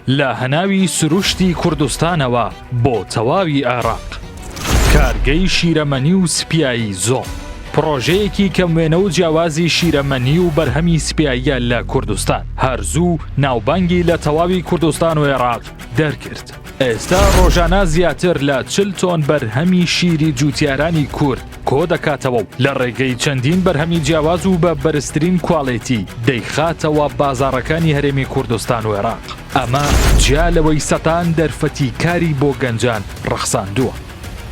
لە هەناوی سروشتی کوردستانەوە بۆ تەواوی عێراق. کارگەی شیرەمەنی و سپیایی زۆم پرۆژەیەکی کەموێنە و جیاوازی شیرەمەنی و بەرهەمی سپیاییە لە کوردستان هەرزوو ناوبانگی لە تەواوی کوردستان و عێراق دەرکرد. ئێستا ڕۆژانە زیاتر لە 40 تۆن بەرهەمی شیری جوتیارانی کورد کۆ دەکاتەوە و لە ڕێگەی چەندین بەرهەمی جیاواز و بە بەرزترین کواڵیتی دەیخاتەوە بازاڕەکانی هەرێمی کوردستان و عێراق. ئەمە جیا لەوەی سەتان دەرفەتی کاری بۆ گەنجان ڕەخساندووە.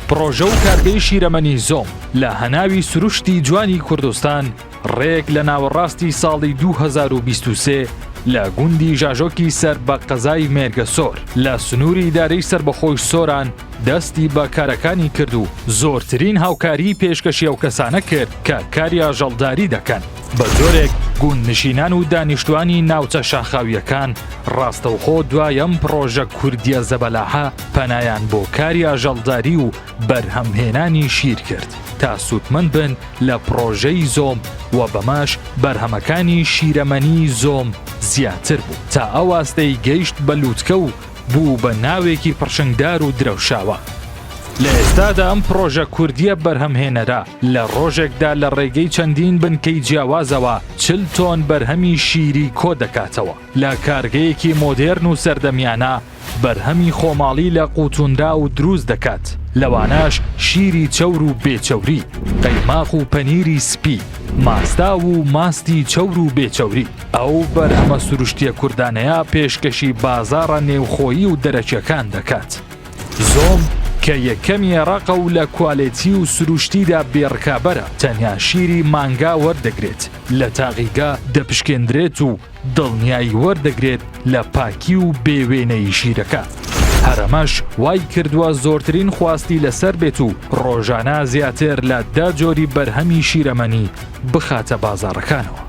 پرۆژە و کارگەی شیرەمەنی زۆم لە هەناوی سروشتی جوانی کوردستان ڕێک لە ناوەڕاستی ساڵی 2023 لە گوندی ژاژۆکی سەر بە قەزای مێرگەسۆر لە سنووری دارەی سربەخۆی سۆران دەستی بە کارەکانی کرد و زۆرترین هاوکاری پێشکەشی ئەو کەسانە کرد کە کاری ئاژەڵداری دەکەن. بە جۆرێک گوندنشینان و دانیشتوانی ناوچە شاخاویەکان ڕاستەوخۆ دوای ئەم پرۆژە کوردیە زەبەلاحە پەنایان بۆ کاری ئاژەڵداری و بەرهەمهێنانی شیر کرد تا سوودمەند بن لە پرۆژەی زۆم و بەماش بەرهەمەکانی شیرەمەنی زۆم زیاتر بوو تا ئەو ئاستەی گەیشت بە لووتکە و بوو بە ناوێکی پڕشنگدار و درەوشاوە. لە ئێستادا ئەم پرۆژە کوردیە بەرهەمهێنەرە لە ڕۆژێکدا لە ڕێگەی چەندین بنکەی جیاوازەوە 40 تۆن بەرهەمی شیری کۆ دەکاتەوە. لە کارگەیەکی مۆدێرن و سەردەمیانە بەرهەمی خۆماڵی لە قوتونرا و دروست دەکات. لەوانەش شیری چەور و بێچەوری، قەیماق و پەنیری سپی، ماستا و ماستی چەور و بێچەوری. ئەو بەرهەمە سروشتیە کوردانەیە پێشکەشی بازاڕە نێوخۆیی و دەرەکیەکان دەکات. زۆم کە یەکەمی عێراقە و لە کوالێتی و سروشتیدا بێڕکابەرە تەنیا شیری مانگا وەردەگرێت لە تاقیگا دەپشکێندرێت و دڵنیایی وەردەگرێت لە پاکی و بێوێنەی شیرەکە. هەرەمەش وای کردووە زۆرترین خواستی لەسەر بێت و ڕۆژانە زیاتر لە 10 جۆری بەرهەمی شیرەمەنی بخاتە بازاڕەکانەوە.